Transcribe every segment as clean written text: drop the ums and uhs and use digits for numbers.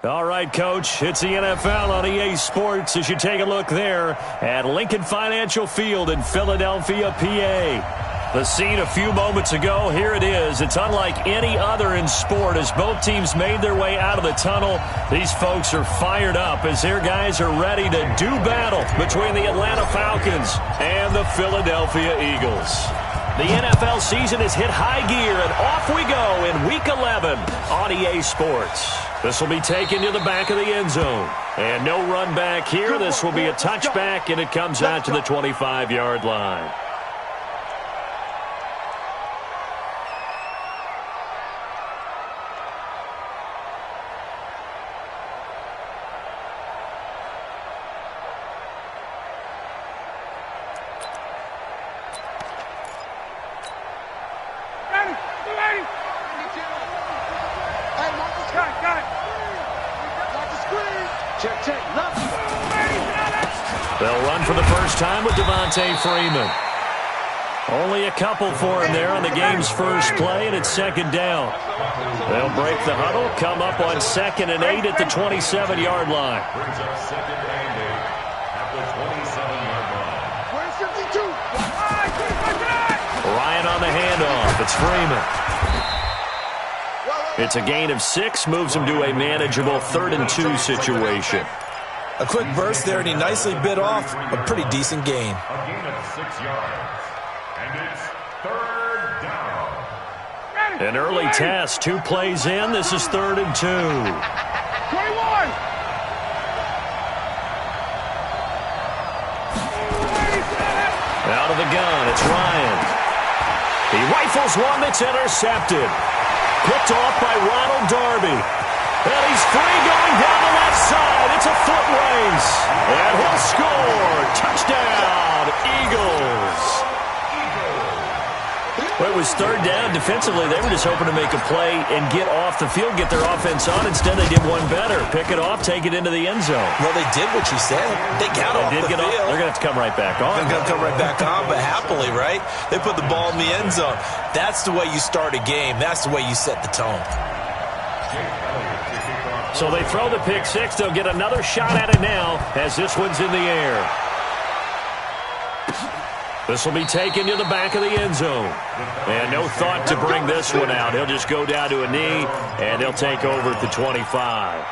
All right, Coach, it's the NFL on EA Sports as you take a look there at Lincoln Financial Field in Philadelphia, PA. The scene a few moments ago, here it is. It's unlike any other in sport as both teams made their way out of the tunnel. These folks are fired up as their guys are ready to do battle between the Atlanta Falcons and the Philadelphia Eagles. The NFL season has hit high gear, and off we go in Week 11 on EA Sports. This will be taken to the back of the end zone. And no run back here. This will be a touchback, and it comes out to the 25-yard line. They'll run for the first time with Devontae Freeman. Only a couple for him there on the game's first play, and it's second down. They'll break the huddle, come up on 2nd and 8 at the 27-yard line. Brings up 2nd and 8 at the 27-yard line. Where's 52? Ryan on the handoff. It's Freeman. It's a gain of 6, moves him to a manageable 3rd and 2 situation. A quick burst there, and he nicely bit off a pretty decent gain. A gain of 6 yards. And it's 3rd down. An early test, 2 plays in. This is 3rd and 2. 21! Out of the gun, it's Ryan. He rifles one that's intercepted. Picked off by Ronald Darby. And he's free going down the left side. It's a foot race. And he'll score. Touchdown, Eagles. Well, it was 3rd down. Defensively, they were just hoping to make a play and get off the field, get their offense on. Instead, they did one better. Pick it off, take it into the end zone. Well, they did what you said. They got off the field. They're going to have to come right back on. They're going to come right back on, but happily, right? They put the ball in the end zone. That's the way you start a game. That's the way you set the tone. So they throw the pick 6. They'll get another shot at it now as this one's in the air. This will be taken to the back of the end zone. And no thought to bring this one out. He'll just go down to a knee, and they'll take over at the 25.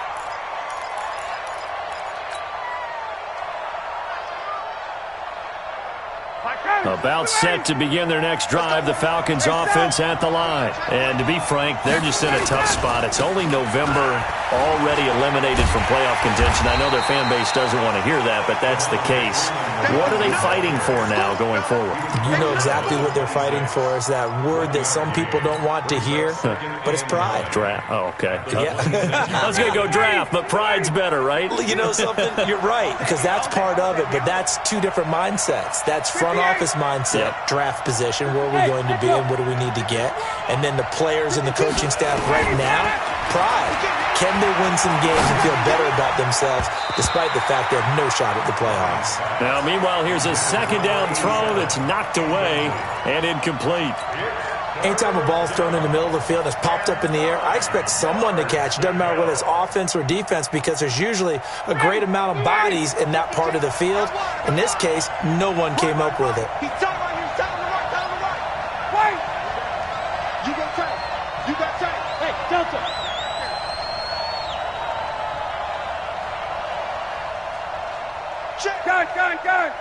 About set to begin their next drive, the Falcons offense at the line. And to be frank, they're just in a tough spot. It's only November, already eliminated from playoff contention. I know their fan base doesn't want to hear that, but that's the case. What are they fighting for now going forward? You know exactly what they're fighting for. Is that word that some people don't want to hear, but it's pride. Draft. Oh, okay. Yeah. I was going to go draft, but pride's better, right? You know something? You're right, because that's part of it, but that's 2 different mindsets. That's front office mindset, draft position, where are we going to be and what do we need to get? And then the players and the coaching staff right now, pride. Can they win some games and feel better about themselves despite the fact they have no shot at the playoffs? Now, meanwhile, here's a 2nd down throw that's knocked away and incomplete. Anytime a ball's thrown in the middle of the field and it's popped up in the air, I expect someone to catch. It doesn't matter whether it's offense or defense because there's usually a great amount of bodies in that part of the field. In this case, no one came up with it. He's down right here. He's down the right. Wait! You got time. You got time. Hey, Delta. Check. Gun.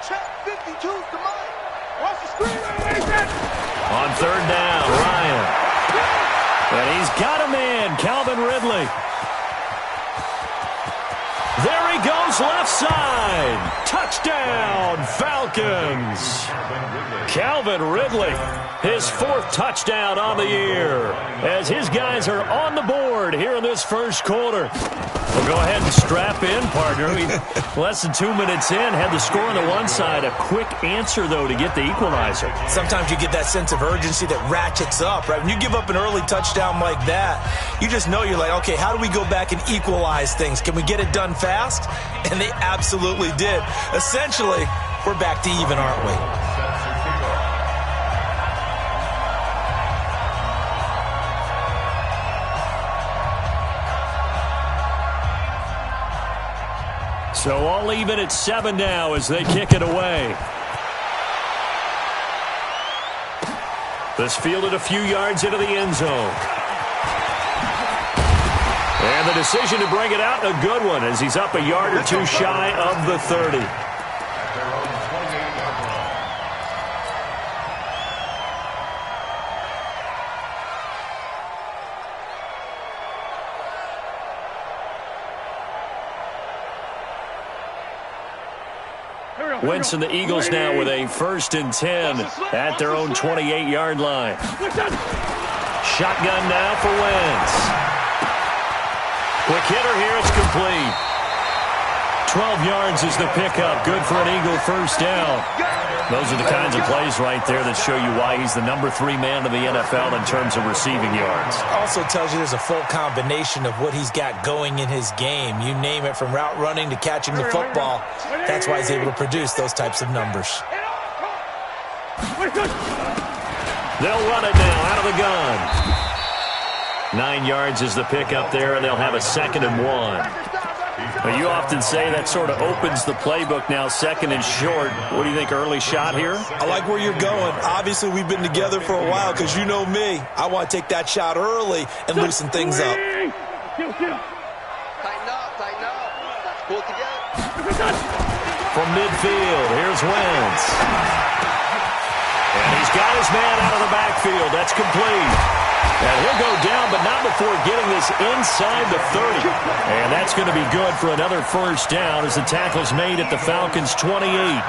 Check 52's the mine. Watch the screen. On 3rd down, Ryan. And he's got a man, Calvin Ridley. There he goes, left side. Touchdown, Falcons. Calvin Ridley, his 4th touchdown on the year. As his guys are on the board here in this first quarter. We'll go ahead and strap in, partner. Less than 2 minutes in, had the score on the one side. A quick answer, though, to get the equalizer. Sometimes you get that sense of urgency that ratchets up, right? When you give up an early touchdown like that, you just know you're like, okay, how do we go back and equalize things? Can we get it done fast? And they absolutely did. Essentially, we're back to even, aren't we? So all even at 7 now as they kick it away. This fielded a few yards into the end zone. And the decision to bring it out, a good one, as he's up a yard or two shy of the 30. Wentz and the Eagles now with a 1st and 10 at their own 28-yard line. Shotgun now for Wentz. Quick hitter here, it's complete. 12 yards is the pickup. Good for an Eagle 1st down. Those are the kinds of plays right there that show you why he's the number 3 man in the NFL in terms of receiving yards. Also tells you there's a full combination of what he's got going in his game. You name it, from route running to catching the football. That's why he's able to produce those types of numbers. They'll run it now out of the gun. 9 yards is the pickup there, and they'll have a 2nd and 1. But you often say that sort of opens the playbook now, 2nd and short. What do you think, early shot here? I like where you're going. Obviously, we've been together for a while because you know me. I want to take that shot early and loosen things up. Tighten up, tighten up. Let's pull it together. From midfield, here's Wentz. And he's got his man out of the backfield. That's complete. And he'll go down, but not before getting this inside the 30. And that's going to be good for another 1st down as the tackle's made at the Falcons' 28.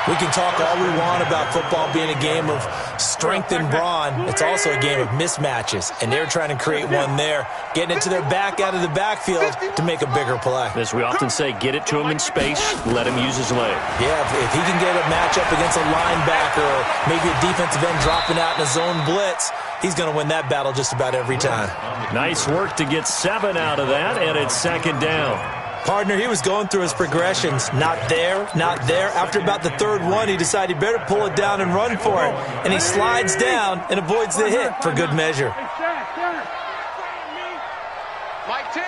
We can talk all we want about football being a game of strength and brawn. It's also a game of mismatches, and they're trying to create one there, getting it to their back out of the backfield to make a bigger play. As we often say, get it to him in space, let him use his leg. Yeah, if he can get a matchup against a linebacker or maybe a defensive end dropping out in a zone blitz, he's going to win that battle just about every time. Nice work to get 7 out of that, and it's 2nd down. Partner, he was going through his progressions. Not there, not there. After about the 3rd one, he decided he better pull it down and run for it. And he slides down and avoids the hit for good measure. Mike 10.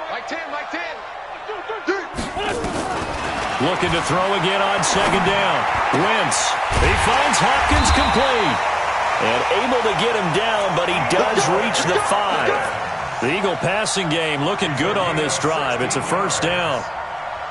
Mike 10, Mike 10. Looking to throw again on 2nd down. Wentz, he finds Hopkins complete. And able to get him down, but he does reach the 5. The Eagle passing game looking good on this drive. It's a 1st down.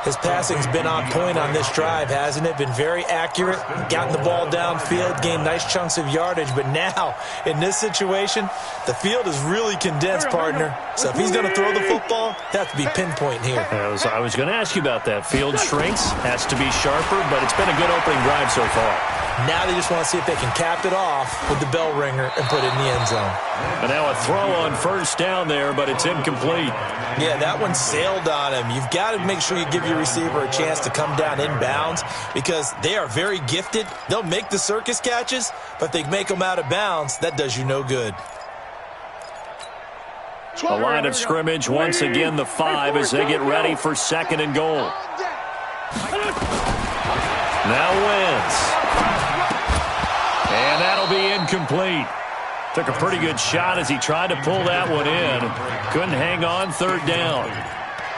His passing's been on point on this drive, hasn't it? Been very accurate, gotten the ball downfield, gained nice chunks of yardage. But now, in this situation, the field is really condensed, partner. So if he's going to throw the football, he'll have to be pinpoint here. I was going to ask you about that. Field shrinks, has to be sharper, but it's been a good opening drive so far. Now they just want to see if they can cap it off with the bell ringer and put it in the end zone. And now a throw on 1st down there, but it's incomplete. Yeah, that one sailed on him. You've got to make sure you give your receiver a chance to come down inbounds because they are very gifted. They'll make the circus catches, but if they make them out of bounds, that does you no good. The line of scrimmage, once again, the 5 as they get ready for 2nd and goal. Now Wentz. And that'll be incomplete. Took a pretty good shot as he tried to pull that one in. Couldn't hang on, 3rd down.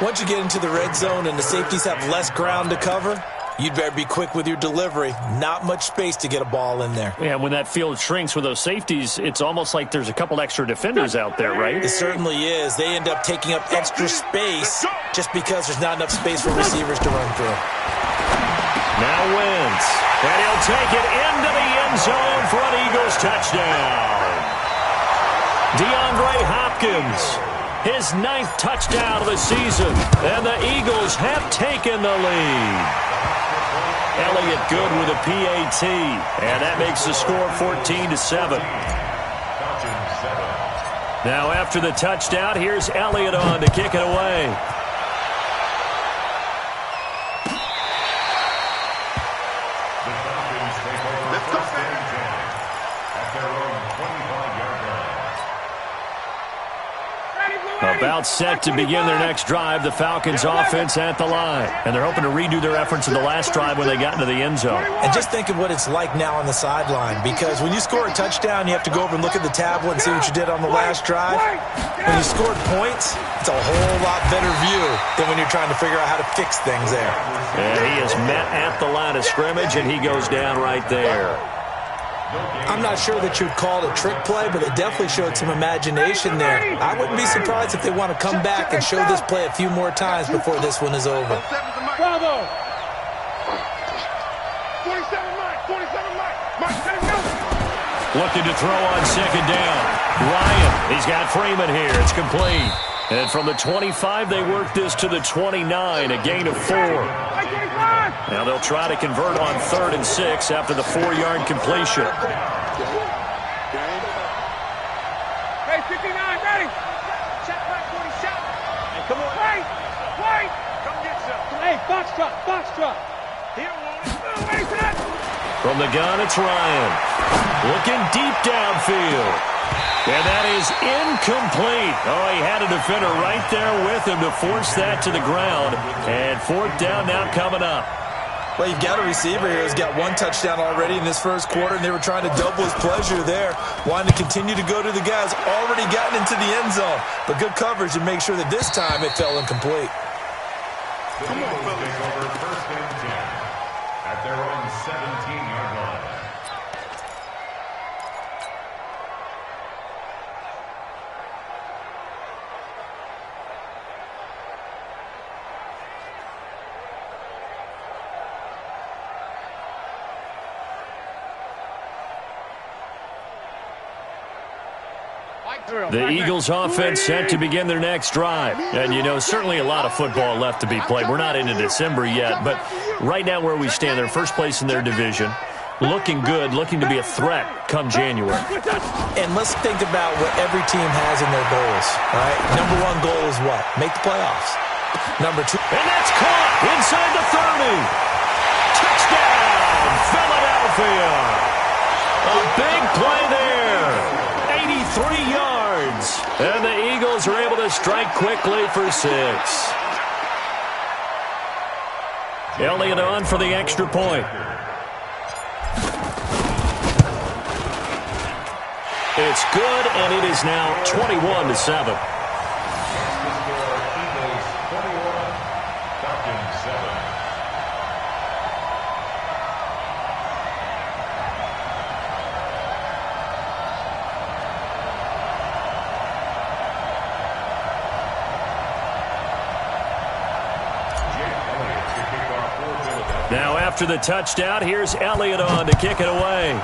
Once you get into the red zone and the safeties have less ground to cover, you'd better be quick with your delivery. Not much space to get a ball in there. Yeah, when that field shrinks with those safeties, it's almost like there's a couple extra defenders out there, right? It certainly is. They end up taking up extra space just because there's not enough space for receivers to run through. Now Wentz. And he'll take it into the end zone for an Eagles touchdown. DeAndre Hopkins, his 9th touchdown of the season, and the Eagles have taken the lead. Elliott good with a PAT, and that makes the score 14-7. Now after the touchdown, here's Elliott on to kick it away. About set to begin their next drive, the Falcons offense at the line. And they're hoping to redo their efforts in the last drive when they got into the end zone. And just think of what it's like now on the sideline, because when you score a touchdown, you have to go over and look at the tablet and see what you did on the last drive. When you scored points, it's a whole lot better view than when you're trying to figure out how to fix things there. And he is met at the line of scrimmage, and he goes down right there. I'm not sure that you'd call it a trick play, but it definitely showed some imagination there. I wouldn't be surprised if they want to come back and show this play a few more times before this one is over. Bravo! 47 Mike. Looking to throw on second down. Ryan, he's got Freeman here. It's complete. And from the 25, they work this to the 29, a gain of 4. Now they'll try to convert on 3rd and 6 after the 4-yard completion. Hey, 59, ready. Check back 47. Hey, come on. Wait. Come get some. Hey, box truck. Here, one. From the gun, it's Ryan. Looking deep downfield. And that is incomplete. Oh, he had a defender right there with him to force that to the ground. And 4th down now coming up. Well, you've got a receiver here who's got 1 touchdown already in this first quarter, and they were trying to double his pleasure there, wanting to continue to go to the guys already gotten into the end zone. But good coverage to make sure that this time it fell incomplete. Come on, take over 1st and 10 at their own 17-yard line. The Eagles offense set to begin their next drive. And, you know, certainly a lot of football left to be played. We're not into December yet, but right now where we stand, they're first place in their division. Looking good, looking to be a threat come January. And let's think about what every team has in their goals, all right? Number 1 goal is what? Make the playoffs. Number 2. And that's caught inside the 30. Touchdown, Philadelphia. A big play there. 83 yards. And the Eagles are able to strike quickly for 6. Elliott on for the extra point. It's good, and it is now 21-7. Now after the touchdown, here's Elliott on to kick it away.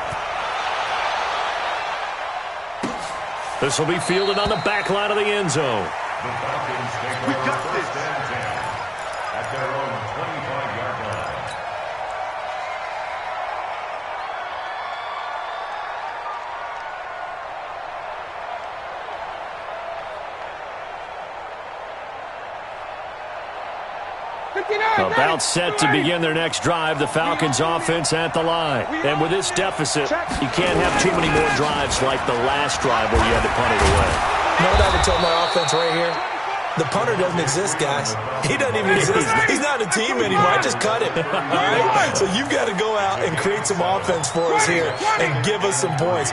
This will be fielded on the back line of the end zone. The Falcons take over 1st and 10 at their own 25-yard line. About set to begin their next drive, the Falcons offense at the line. And with this deficit, you can't have too many more drives like the last drive where you had to punt it away. You know what I would tell my offense right here? The punter doesn't exist, guys. He doesn't even exist. He's not a team anymore. I just cut him. All right? So you've got to go out and create some offense for us here and give us some points.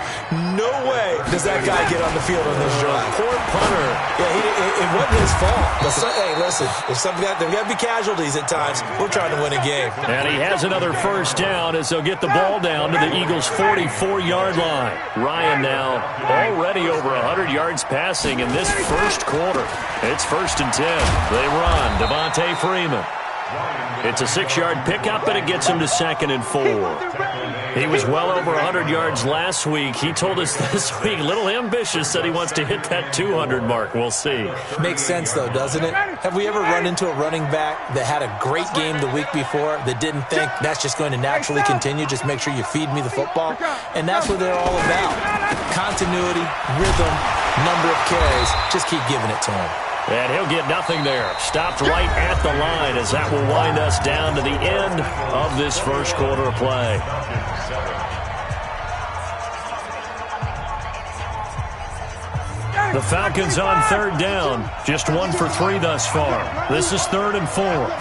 No way does that guy get on the field on this drive. Poor punter. Yeah, it wasn't his fault. But hey, listen, if there's got to be casualties at times. We're trying to win a game. And he has another first down as they'll get the ball down to the Eagles' 44-yard line. Ryan now already over 100 yards passing in this first quarter. It's 1st and 10. They run. Devontae Freeman. It's a 6-yard pickup, and it gets him to 2nd and 4. He was well over 100 yards last week. He told us this week, a little ambitious, said he wants to hit that 200 mark. We'll see. Makes sense, though, doesn't it? Have we ever run into a running back that had a great game the week before that didn't think that's just going to naturally continue? Just make sure you feed me the football. And that's what they're all about. Continuity, rhythm, number of carries. Just keep giving it to him. And he'll get nothing there. Stopped right at the line as that will wind us down to the end of this first quarter of play. The Falcons on third down. Just 1 for 3 thus far. This is 3rd and 4.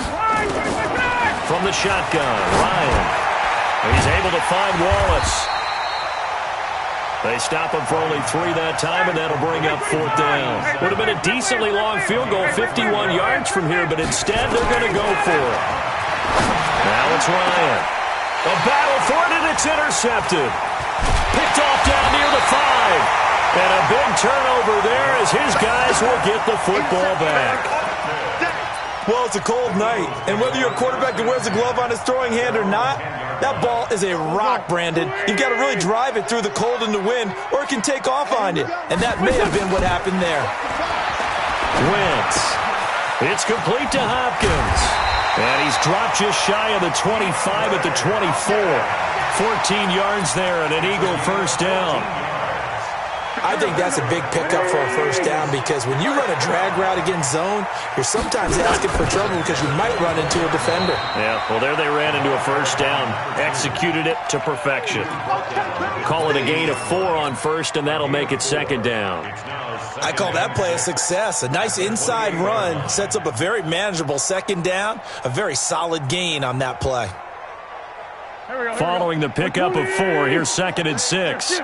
From the shotgun, Ryan. He's able to find Wallace. They stop him for only 3 that time, and that'll bring up 4th down. Would have been a decently long field goal, 51 yards from here, but instead they're going to go for it. Now it's Ryan. A battle for it, and it's intercepted. Picked off down near the 5. And a big turnover there as his guys will get the football back. Well, it's a cold night, and whether you're a quarterback that wears a glove on his throwing hand or not, that ball is a rock, Brandon. You've got to really drive it through the cold and the wind, or it can take off on you. And that may have been what happened there. Wentz. It's complete to Hopkins. And he's dropped just shy of the 25 at the 24. 14 yards there and an Eagle first down. I think that's a big pickup for a first down because when you run a drag route against zone, you're sometimes asking for trouble because you might run into a defender. Yeah, well, there they ran into a first down. Executed it to perfection. Call it a gain of 4 on first, and that'll make it 2nd down. I call that play a success. A nice inside run sets up a very manageable 2nd down, a very solid gain on that play. Following the pickup of 4, here's 2nd and 6.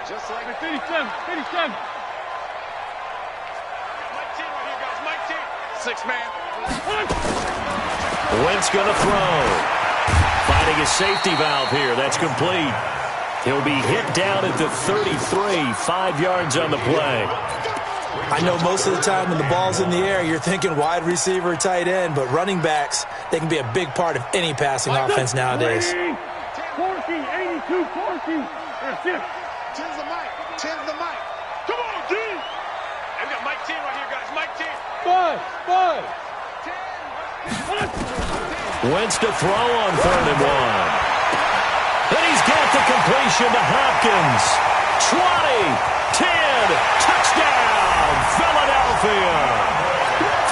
Just like 57, 57. Mike 10 right here, guys. Mike 10. 6 man. Wentz going to throw. Finding his safety valve here. That's complete. He'll be hit down at the 33. 5 yards on the play. I know most of the time when the ball's in the air, you're thinking wide receiver or tight end, but running backs, they can be a big part of any passing offense nowadays. 40, 82, 40. That's it. 10's the mic. 10's the mic. Come on, D. And we got Mike 10 right here, guys. Mike 10. 5. 10. Wentz to throw on 3rd and 1. And he's got the completion to Hopkins. 20, 10, touchdown, Philadelphia.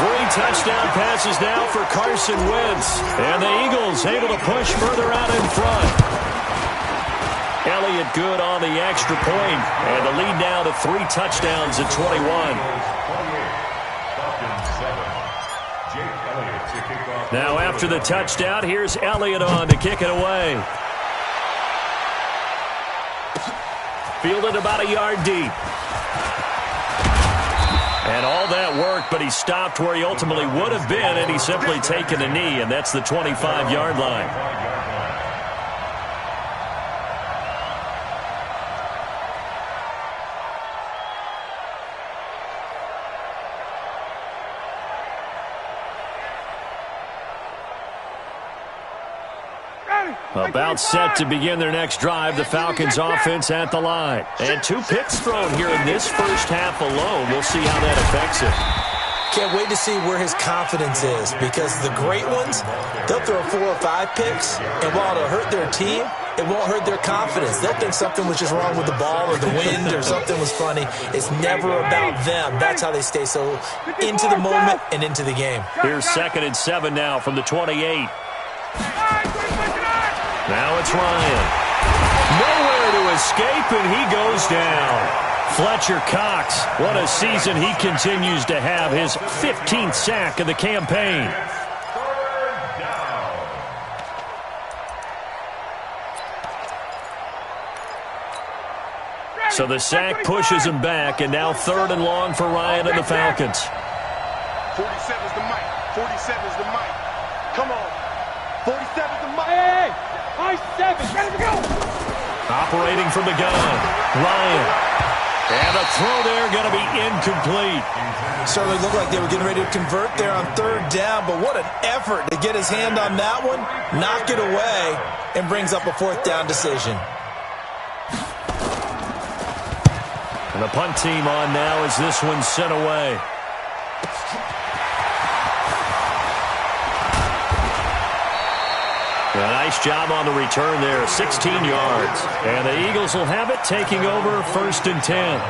3 touchdown passes now for Carson Wentz. And the Eagles able to push further out in front. Elliott good on the extra point, and the lead now to 3 touchdowns at 21. Now after the touchdown, here's Elliott on to kick it away. Fielded about a yard deep. And all that work, but he stopped where he ultimately would have been, and he's simply taken a knee, and that's the 25-yard line. About set to begin their next drive, the Falcons offense at the line. And 2 picks thrown here in this first half alone. We'll see how that affects it. Can't wait to see where his confidence is because the great ones, they'll throw 4 or 5 picks, and while it'll hurt their team, it won't hurt their confidence. They'll think something was just wrong with the ball or the wind or something was funny. It's never about them. That's how they stay so into the moment and into the game. Here's 2nd and 7 now from the 28. Now it's Ryan. Nowhere to escape, and he goes down. Fletcher Cox, what a season he continues to have. His 15th sack of the campaign. So the sack pushes him back, and now 3rd and long for Ryan and the Falcons. 47's the mic. 47's the mic. Come on. 47's the mic. Hey! I-7, ready to go! Operating from the gun, Ryan. And the throw there going to be incomplete. Certainly looked like they were getting ready to convert there on 3rd down, but what an effort to get his hand on that one, knock it away, and brings up a 4th down decision. And the punt team on now as this one's sent away. A nice job on the return there, 16 yards. And the Eagles will have it, taking over 1st and 10.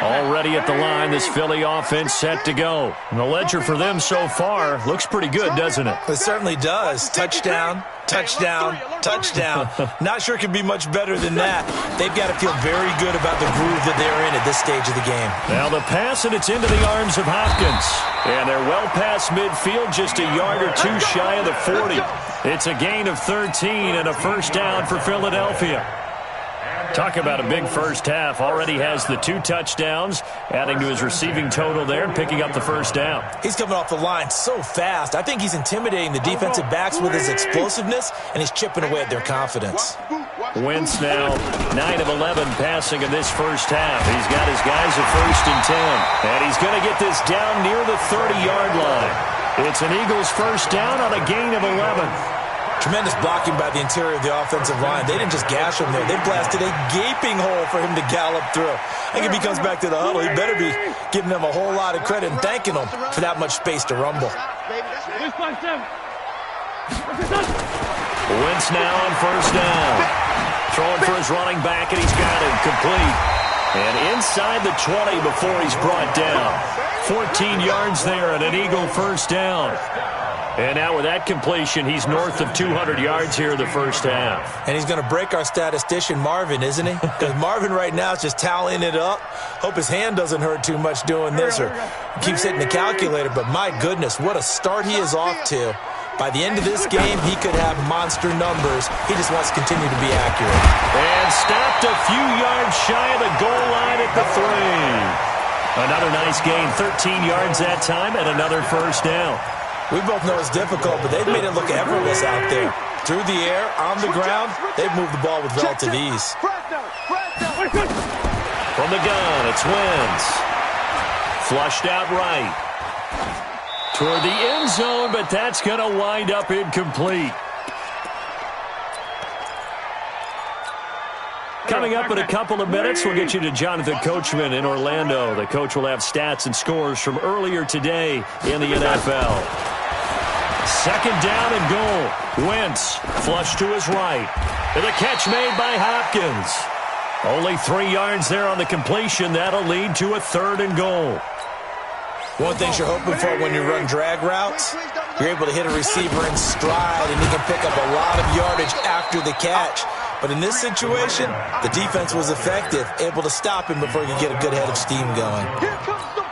Already at the line, this Philly offense set to go. And the ledger for them so far looks pretty good, doesn't it? It certainly does. Touchdown, touchdown, touchdown. Not sure it could be much better than that. They've got to feel very good about the groove that they're in at this stage of the game. Now the pass, and it's into the arms of Hopkins. And they're well past midfield, just a yard or two shy of the 40. It's a gain of 13 and a first down for Philadelphia. Talk about a big first half. Already has the 2 touchdowns, adding to his receiving total there and picking up the first down. He's coming off the line so fast. I think he's intimidating the defensive backs with his explosiveness, and he's chipping away at their confidence. Wentz now 9 of 11 passing in this first half. He's got his guys at 1st and 10. And he's going to get this down near the 30-yard line. It's an Eagles first down on a gain of 11. Tremendous blocking by the interior of the offensive line. They didn't just gash him there. They blasted a gaping hole for him to gallop through. I think if he comes back to the huddle, he better be giving them a whole lot of credit and thanking them for that much space to rumble. Wentz now on first down. Throwing for his running back, and he's got it complete. And inside the 20 before he's brought down. 14 yards there and an Eagle first down. And now with that completion, he's north of 200 yards here in the first half. And he's going to break our statistician Marvin, isn't he? Because Marvin right now is just tallying it up. Hope his hand doesn't hurt too much doing this or keeps hitting the calculator. But my goodness, what a start he is off to. By the end of this game, he could have monster numbers. He just wants to continue to be accurate. And stopped a few yards shy of the goal line at the 3. Another nice gain, 13 yards that time, and another first down. We both know it's difficult, but they've made it look effortless out there. Through the air, on the ground, they've moved the ball with relative ease. From the gun, it's Wentz. Flushed out right. Toward the end zone, but that's going to wind up incomplete. Coming up in a couple of minutes, we'll get you to Jonathan Coachman in Orlando. The coach will have stats and scores from earlier today in the NFL. Second down and goal. Wentz flushed to his right. And the catch made by Hopkins. Only 3 yards there on the completion. That'll lead to a 3rd and goal. One thing you're hoping for when you run drag routes, you're able to hit a receiver in stride, and he can pick up a lot of yardage after the catch. But in this situation, the defense was effective, able to stop him before he could get a good head of steam going.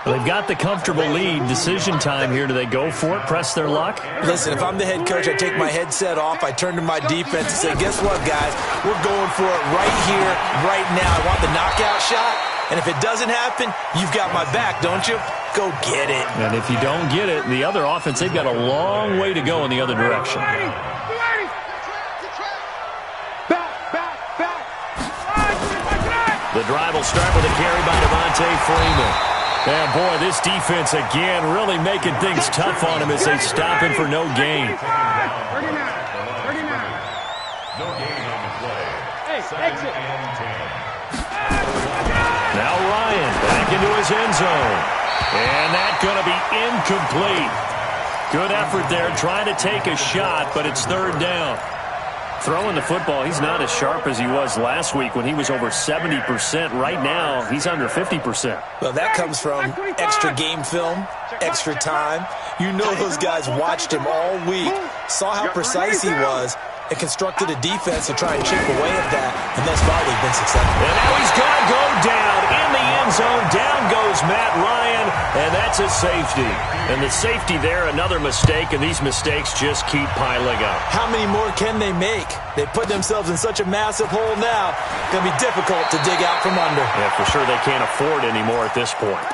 Well, they've got the comfortable lead. Decision time here. Do they go for it, press their luck? Listen, if I'm the head coach, I take my headset off, I turn to my defense and say, guess what, guys? We're going for it right here, right now. I want the knockout shot, and if it doesn't happen, you've got my back, don't you? Go get it. And if you don't get it, the other offense, they've got a long way to go in the other direction. The drive will start with a carry by Devontae Freeman. And boy, this defense again really making things tough on him as they stop him for no gain. 39. No gain on the play. Hey, exit. Now Ryan back into his end zone. And that's going to be incomplete. Good effort there trying to take a shot, but it's 3rd down. Throwing the football, he's not as sharp as he was last week when he was over 70%. Right now, he's under 50%. Well, that comes from extra game film, extra time. You know those guys watched him all week, saw how precise he was, and constructed a defense to try and chip away at that, and thus far they've been successful. And now he's going to go down in the end zone. Down goes Matt Ryan, and that's a safety. And the safety there, another mistake, and these mistakes just keep piling up. How many more can they make? They put themselves in such a massive hole now, it's going to be difficult to dig out from under. Yeah, for sure they can't afford any more at this point.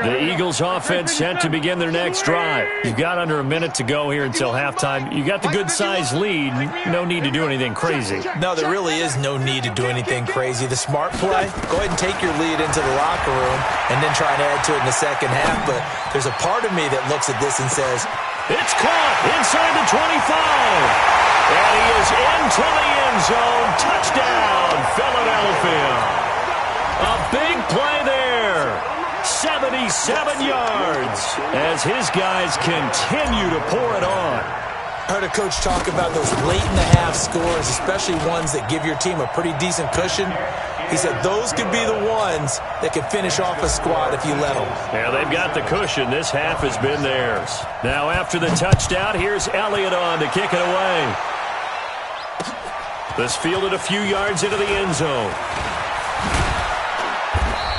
The Eagles offense set to begin their next drive. You've got under a minute to go here until halftime. You got the good-sized lead. No need to do anything crazy. No, there really is no need to do anything crazy. The smart play, go ahead and take your lead into the locker room and then try and add to it in the second half. But there's a part of me that looks at this and says, it's caught inside the 25. And he is into the end zone. Touchdown, Philadelphia. A big play there. 77 yards as his guys continue to pour it on. I heard a coach talk about those late-in-the-half scores, especially ones that give your team a pretty decent cushion. He said those could be the ones that can finish off a squad if you let them. Yeah, they've got the cushion. This half has been theirs. Now after the touchdown, here's Elliott on to kick it away. This fielded a few yards into the end zone.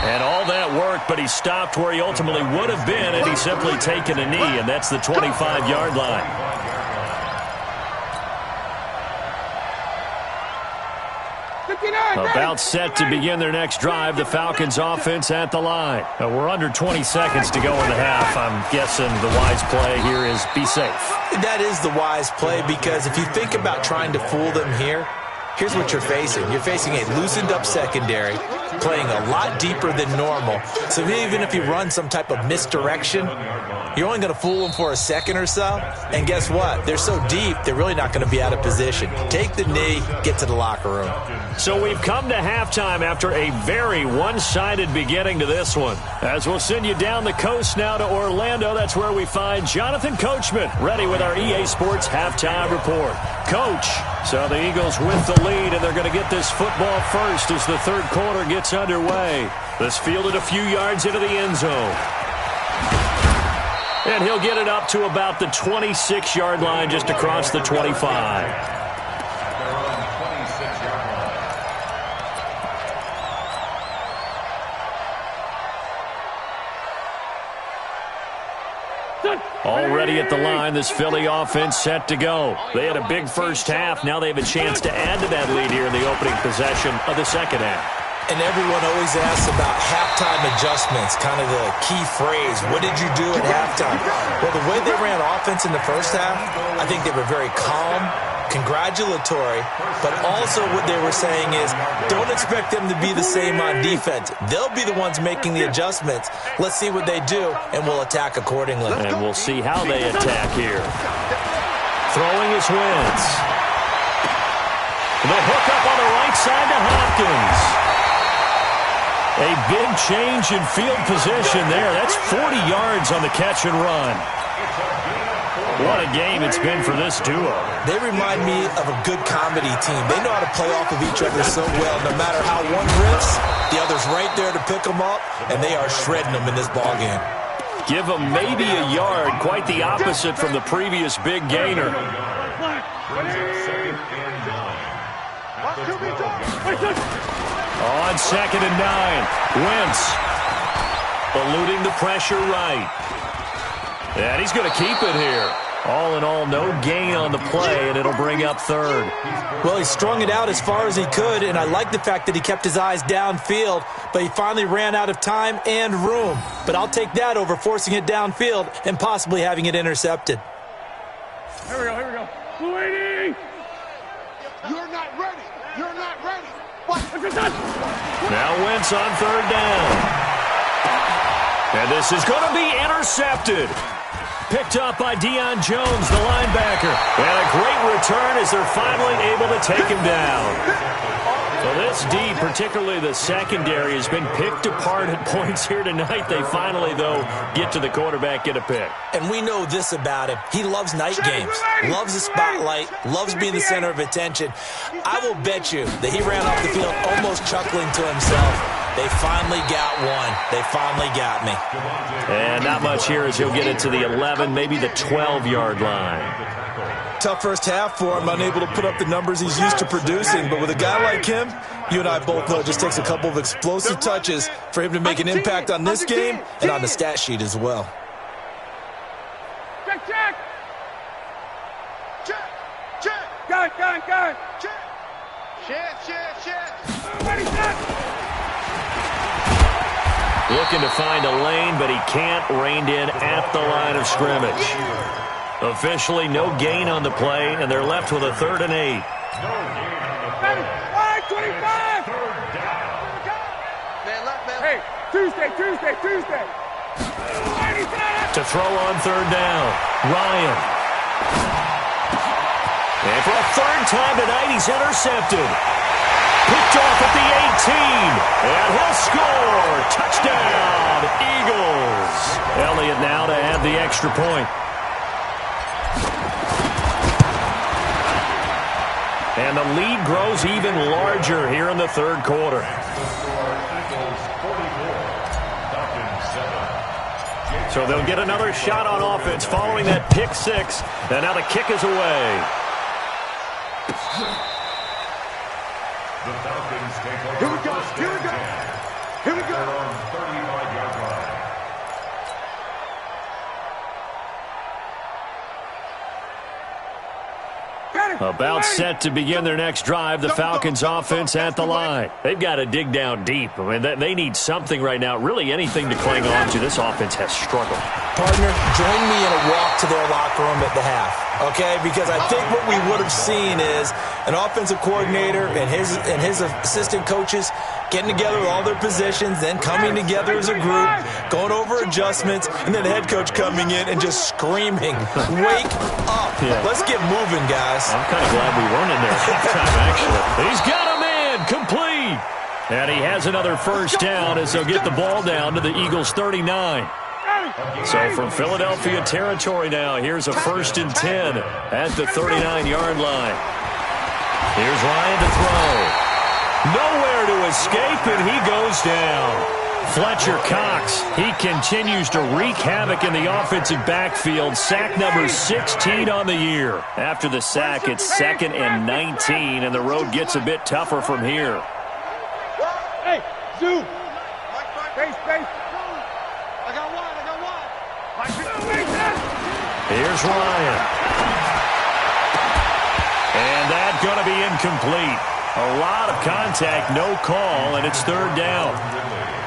And all that worked, but he stopped where he ultimately would have been had he simply taken a knee, and that's the 25-yard line. About set to begin their next drive, the Falcons offense at the line. We're under 20 seconds to go in the half. I'm guessing the wise play here is be safe. That is the wise play, because if you think about trying to fool them here, here's what you're facing. You're facing a loosened-up secondary, playing a lot deeper than normal. So even if you run some type of misdirection, you're only going to fool them for a second or so. And guess what? They're so deep, they're really not going to be out of position. Take the knee, get to the locker room. So we've come to halftime after a very one-sided beginning to this one. As we'll send you down the coast now to Orlando, that's where we find Jonathan Coachman, ready with our EA Sports halftime report. Coach, so the Eagles with the lead, and they're going to get this football first as the third quarter gets underway. This fielded a few yards into the end zone. And he'll get it up to about the 26-yard line, just across the 25. Already at the line, this Philly offense set to go. They had a big first half. Now they have a chance to add to that lead here in the opening possession of the second half. And everyone always asks about halftime adjustments, kind of the key phrase. What did you do at halftime? Well, the way they ran offense in the first half, I think they were very calm, congratulatory, but also what they were saying is don't expect them to be the same on defense. They'll be the ones making the adjustments. Let's see what they do, and we'll attack accordingly. And we'll see how they attack here. Throwing his Wentz. The hook up on the right side to Hopkins. A big change in field position there. That's 40 yards on the catch and run. What a game it's been for this duo. They remind me of a good comedy team. They know how to play off of each other so well. No matter how one riffs, the other's right there to pick them up, and they are shredding them in this ballgame. Give them maybe a yard, quite the opposite from the previous big gainer. On 2nd and 9, Wentz eluding the pressure right. And he's going to keep it here. All in all, no gain on the play, and it'll bring up third. Well, he strung it out as far as he could, and I like the fact that he kept his eyes downfield, but he finally ran out of time and room. But I'll take that over forcing it downfield and possibly having it intercepted. Here we go. Waiting! You're not ready. What? Now Wentz on third down. And this is going to be intercepted. Picked up by Deion Jones, the linebacker. And a great return as they're finally able to take him down. Well, this D, particularly the secondary, has been picked apart at points here tonight. They finally, though, get to the quarterback, get a pick. And we know this about him. He loves night games, loves the spotlight, loves being the center of attention. I will bet you that he ran off the field almost chuckling to himself. They finally got one. They finally got me. And not much here as he'll get it to the 11, maybe the 12-yard line. Tough first half for him, unable to put up the numbers he's used to producing. But with a guy like him, you and I both know it just takes a couple of explosive touches for him to make an impact on this game and on the stat sheet as well. Check. Gun. Check. Ready, set. Looking to find a lane, but he can't. Reined in at the line of scrimmage. Officially no gain on the play, and they're left with a 3rd and 8. 25! Hey, Tuesday. To throw on 3rd down, Ryan. And for a 3rd time tonight, he's intercepted. Picked off at the 18, and he'll score. Touchdown, Eagles. Elliott now to add the extra point. And the lead grows even larger here in the third quarter. So they'll get another shot on offense following that pick six. And now the kick is away. The Falcons take over. Here we go. Here we go. Here we go. They're on 35-yard line. About set to begin their next drive, the Falcons offense at the line. They've got to dig down deep. I mean, they need something right now, really anything to cling on to. This offense has struggled. Partner, join me in a walk to their locker room at the half, okay? Because I think what we would have seen is an offensive coordinator and his assistant coaches getting together with all their positions, then coming together as a group, going over adjustments, and then the head coach coming in and just screaming, "Wake up. Let's get moving, guys." I'm kind of glad we weren't in there at halftime, actually. He's got a man, complete. And he has another first down as they'll get the ball down to the Eagles' 39. So from Philadelphia territory now, here's a 1st and 10 at the 39-yard line. Here's Ryan to throw. Nowhere to escape, and he goes down. Fletcher Cox, he continues to wreak havoc in the offensive backfield. Sack number 16 on the year. After the sack, it's 2nd and 19, and the road gets a bit tougher from here. Hey, Zoo. Space. I got one. Here's Ryan. And that's going to be incomplete. A lot of contact, no call, and it's 3rd down.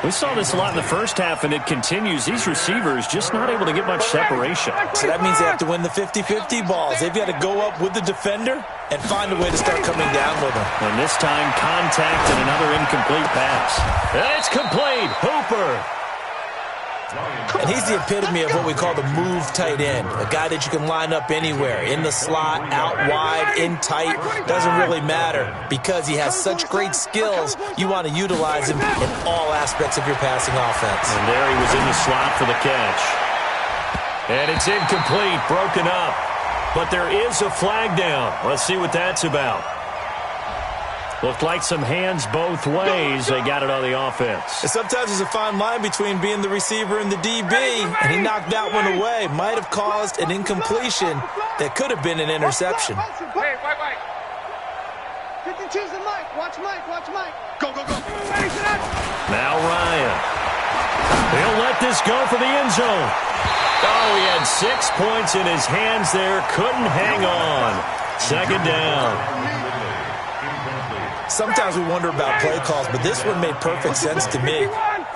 We saw this a lot in the first half, and it continues. These receivers just not able to get much separation. So that means they have to win the 50-50 balls. They've got to go up with the defender and find a way to start coming down with them. And this time, contact and another incomplete pass. And it's complete. Hooper. And he's the epitome of what we call the move tight end, a guy that you can line up anywhere, in the slot, out wide, in tight, doesn't really matter because he has such great skills. You want to utilize him in all aspects of your passing offense. And there he was in the slot for the catch. And it's incomplete, broken up. But there is a flag down. Let's see what that's about. Looked like some hands both ways. They got it on the offense. And sometimes there's a fine line between being the receiver and the DB, and he knocked that one away. Might have caused an incompletion that could have been an interception. Wait. 52's the Mike. Watch Mike. Go. Now Ryan. He'll let this go for the end zone. Oh, he had 6 points in his hands there. Couldn't hang on. 2nd down. Sometimes we wonder about play calls, but this one made perfect sense to me.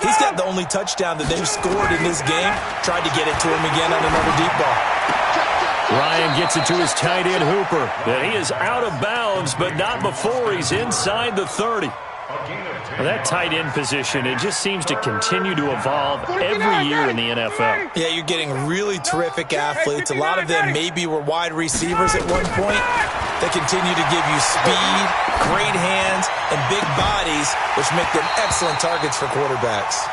He's got the only touchdown that they've scored in this game. Tried to get it to him again on another deep ball. Ryan gets it to his tight end, Hooper. And he is out of bounds, but not before he's inside the 30. That tight end position, it just seems to continue to evolve every year in the NFL. Yeah, you're getting really terrific athletes. A lot of them maybe were wide receivers at one point. They continue to give you speed, great hands, and big bodies, which make them excellent targets for quarterbacks.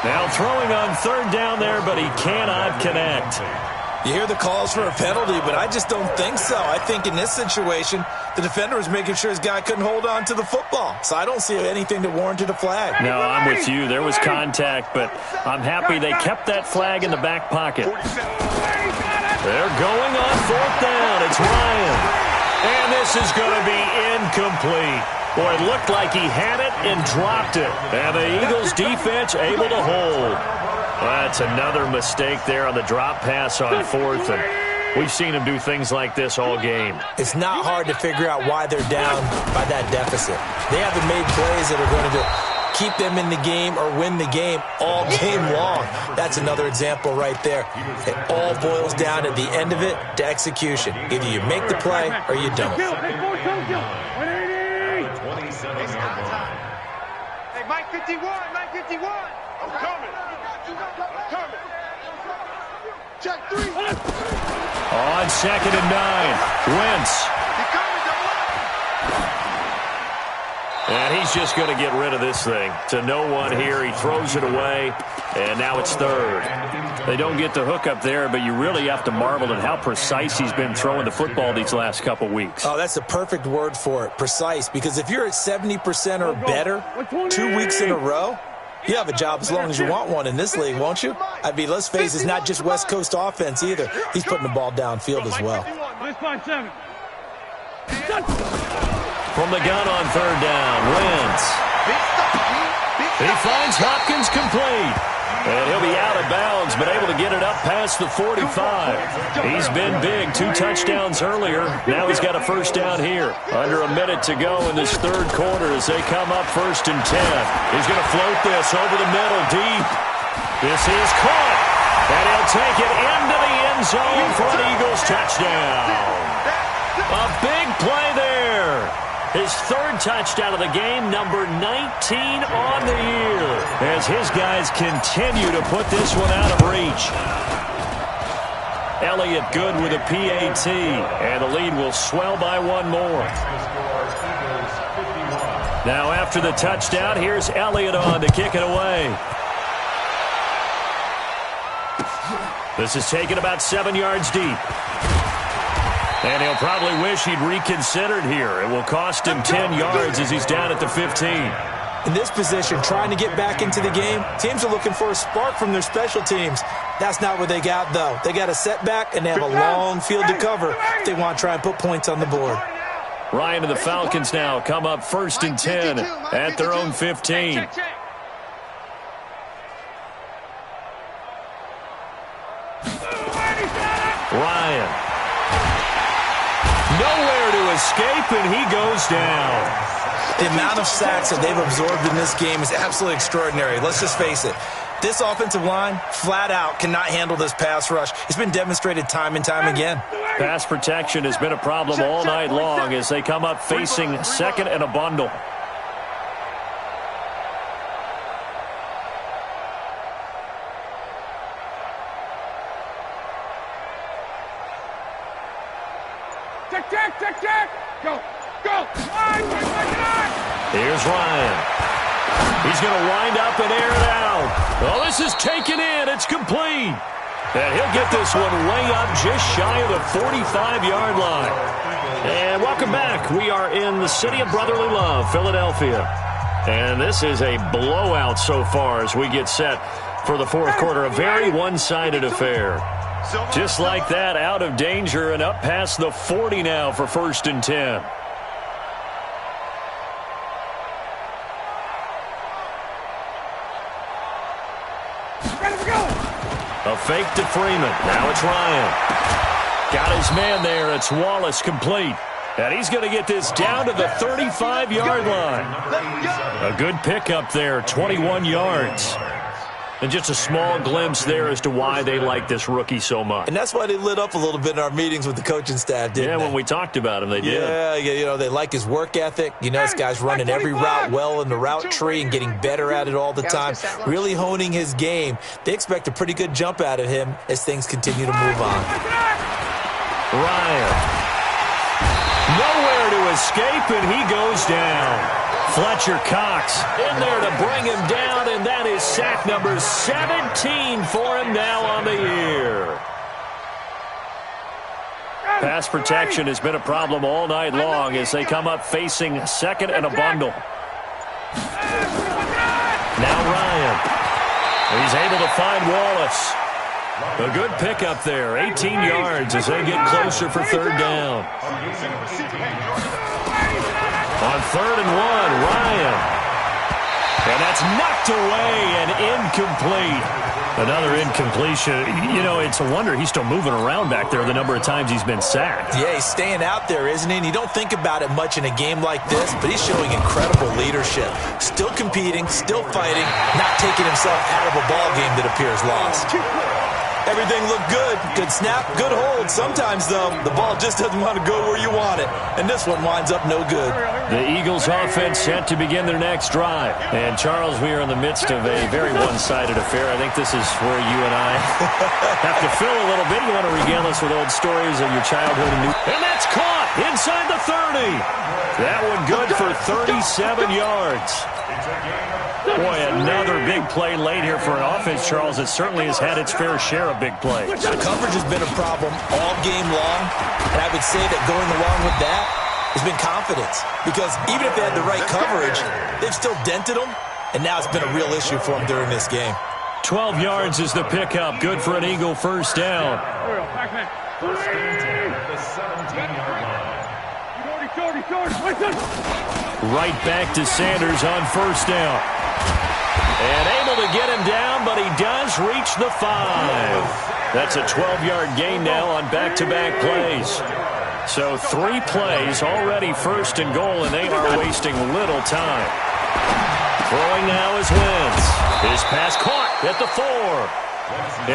Now throwing on 3rd down there, but he cannot connect. You hear the calls for a penalty, but I just don't think so. I think in this situation, the defender was making sure his guy couldn't hold on to the football. So I don't see anything that warranted a flag. No, I'm with you. There was contact, but I'm happy they kept that flag in the back pocket. They're going on 4th down. It's Ryan. And this is going to be incomplete. Boy, it looked like he had it and dropped it. And the Eagles defense able to hold. That's another mistake there on the drop pass on 4th. And we've seen him do things like this all game. It's not hard to figure out why they're down by that deficit. They haven't made plays that are going to keep them in the game or win the game all game long. That's another example right there. It all boils down at the end of it to execution. Either you make the play or you don't. Hey, Mike 51. I'm coming. Check 3. On 2nd and 9, Wentz. And He's just going to get rid of this thing. To no one here. He throws it away, and now it's third. They don't get the hook up there, but you really have to marvel at how precise he's been throwing the football these last couple weeks. Oh, that's the perfect word for it, precise, because if you're at 70% or better 2 weeks in a row, you have a job as long as you want one in this league, won't you? I mean, let's face it, it's not just West Coast offense either. He's putting the ball downfield as well. From the gun on third down, Wentz. He finds Hopkins complete. And he'll be out of bounds, but able to get it up past the 45. He's been big, 2 touchdowns earlier. Now he's got a first down here. Under a minute to go in this third quarter as they come up 1st and 10. He's going to float this over the middle deep. This is caught. And he'll take it into the end zone for an Eagles touchdown. A big play there. His 3rd touchdown of the game, number 19 on the year, as his guys continue to put this one out of reach. Elliott good with a PAT, and the lead will swell by 1 more. Now after the touchdown, here's Elliott on to kick it away. This is taken about 7 yards deep. And he'll probably wish he'd reconsidered here. It will cost him 10 yards as he's down at the 15. In this position, trying to get back into the game, teams are looking for a spark from their special teams. That's not what they got, though. They got a setback, and they have a long field to cover if they want to try and put points on the board. Ryan and the Falcons now come up 1st and 10 at their own 15. Ryan. Nowhere to escape, and he goes down. The amount of sacks that they've absorbed in this game is absolutely extraordinary. Let's just face it. This offensive line, flat out, cannot handle this pass rush. It's been demonstrated time and time again. Pass protection has been a problem all night long as they come up facing 2nd and a bundle. Go. Here's Ryan. He's going to wind up and air it out. Oh, this is taken in. It's complete. And he'll get this one way up just shy of the 45-yard line. And welcome back. We are in the city of brotherly love, Philadelphia. And this is a blowout so far as we get set for the 4th quarter. A very one-sided affair. Just like that, out of danger and up past the 40 now for 1st and 10. A fake to Freeman. Now it's Ryan. Got his man there. It's Wallace complete. And he's going to get this down to the 35-yard line. A good pickup there, 21 yards. And just a small glimpse there as to why they like this rookie so much. And that's why they lit up a little bit in our meetings with the coaching staff, didn't they? Yeah, when we talked about him, they did. Yeah, they like his work ethic. You know, this guy's running every route well in the route tree and getting better at it all the time, really honing his game. They expect a pretty good jump out of him as things continue to move on. Ryan. Nowhere to escape, and he goes down. Fletcher Cox in there to bring him down, and that is sack number 17 for him now on the year. Pass protection has been a problem all night long as they come up facing 2nd and a bundle. Now Ryan. He's able to find Wallace. A good pickup there, 18 yards as they get closer for 3rd down. On 3rd and 1, Ryan. And that's knocked away and incomplete. Another incompletion. You know, it's a wonder he's still moving around back there the number of times he's been sacked. Yeah, he's staying out there, isn't he? And you don't think about it much in a game like this, but he's showing incredible leadership. Still competing, still fighting, not taking himself out of a ball game that appears lost. Everything looked good. Good snap, good hold. Sometimes, though, the ball just doesn't want to go where you want it. And this one winds up no good. The Eagles offense set to begin their next drive. And, Charles, we are in the midst of a very one-sided affair. I think this is where you and I have to fill a little bit. You want to regale us with old stories of your childhood. And that's caught inside the 30. That one good for 37 yards. Boy, another big play late here for an offense, Charles, that certainly has had its fair share of big plays. Coverage has been a problem all game long, and I would say that going along with that has been confidence. Because even if they had the right coverage, they've still dented them, and now it's been a real issue for them during this game. 12 yards is the pickup. Good for an Eagle first down. First and 10 at the 17-yard line. Right back to Sanders on first down. And able to get him down, but he does reach the 5. That's a 12-yard gain now on back-to-back plays. So 3 plays already first and goal, and they are wasting little time. Throwing now is Wentz. His pass caught at the 4.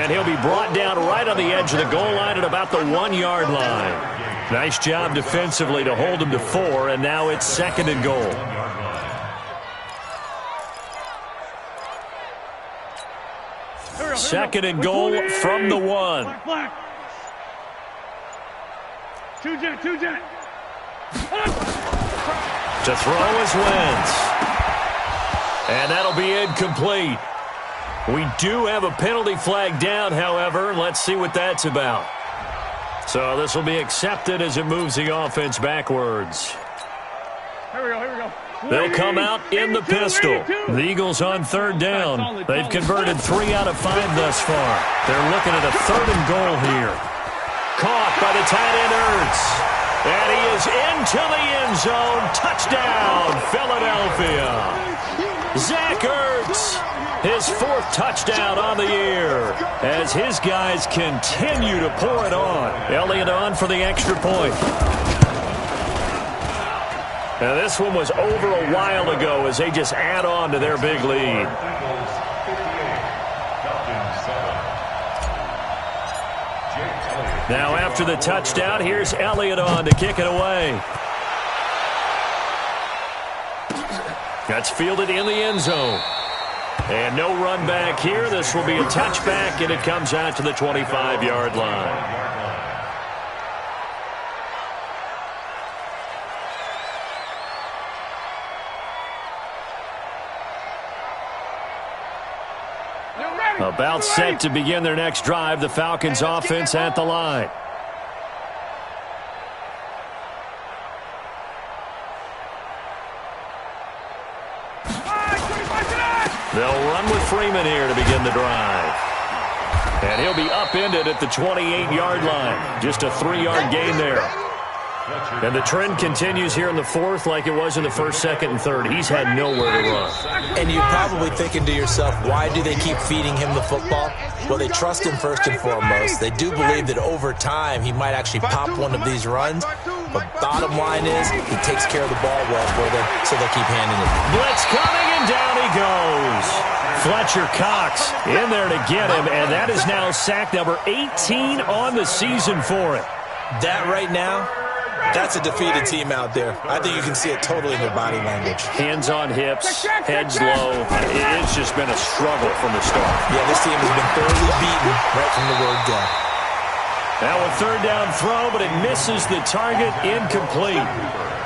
And he'll be brought down right on the edge of the goal line at about the 1-yard line. Nice job defensively to hold him to 4, and now it's second and goal. Second and goal from the 1. To throw is Wentz. And that'll be incomplete. We do have a penalty flag down, however. Let's see what that's about. So this will be accepted as it moves the offense backwards. Here we go. They'll come out in the pistol. The Eagles on third down. They've converted 3 out of 5 thus far. They're looking at a third and goal here. Caught by the tight end Ertz. And he is into the end zone. Touchdown, Philadelphia. Zach Ertz, his 4th touchdown on the year as his guys continue to pour it on. Elliott on for the extra point. Now this one was over a while ago as they just add on to their big lead. Now after the touchdown, here's Elliott on to kick it away. That's fielded in the end zone. And no run back here. This will be a touchback, and it comes out to the 25-yard line. About set to begin their next drive, the Falcons offense at the line. They'll run with Freeman here to begin the drive. And he'll be upended at the 28-yard line. Just a 3-yard gain there. And the trend continues here in the 4th like it was in the 1st, 2nd, and 3rd. He's had nowhere to run. And you're probably thinking to yourself, why do they keep feeding him the football? Well, they trust him first and foremost. They do believe that over time he might actually pop one of these runs. But bottom line is he takes care of the ball well for them, so they'll keep handing it. Blitz coming, and down he goes. Fletcher Cox in there to get him, and that is now sack number 18 on the season for it. That right now, that's a defeated team out there. I think you can see it totally in their body language. Hands on hips, heads low. It's just been a struggle from the start. Yeah, this team has been thoroughly beaten right from the word go. Now a third down throw, but it misses the target, incomplete.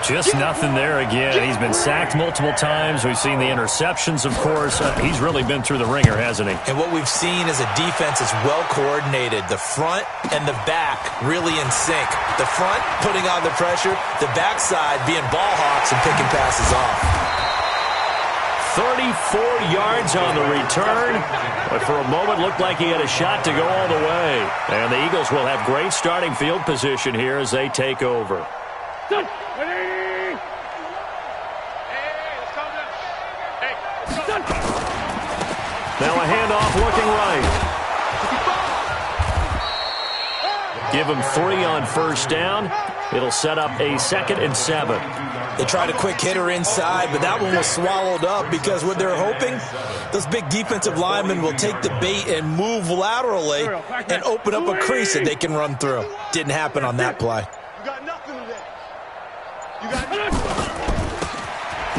Just nothing there again. He's been sacked multiple times. We've seen the interceptions, of course. He's really been through the ringer, hasn't he? And what we've seen is a defense that's well coordinated. The front and the back really in sync. The front putting on the pressure, the backside being ball hawks and picking passes off. 34 yards on the return, but for a moment looked like he had a shot to go all the way. And the Eagles will have great starting field position here as they take over. Now a handoff looking right. Give him 3 on first down. It'll set up a 2nd and 7. They tried a quick hitter inside, but that one was swallowed up because what they're hoping, those big defensive linemen will take the bait and move laterally and open up a crease that they can run through. Didn't happen on that play. You got nothing today. You got nothing.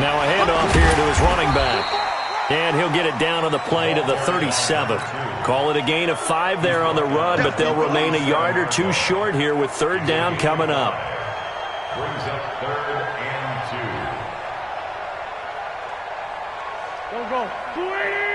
Now a handoff here to his running back. And he'll get it down on the play to the 37. Call it a gain of 5 there on the run, but they'll remain a yard or two short here with third down coming up. Brings up 3rd and 2. Go. 280.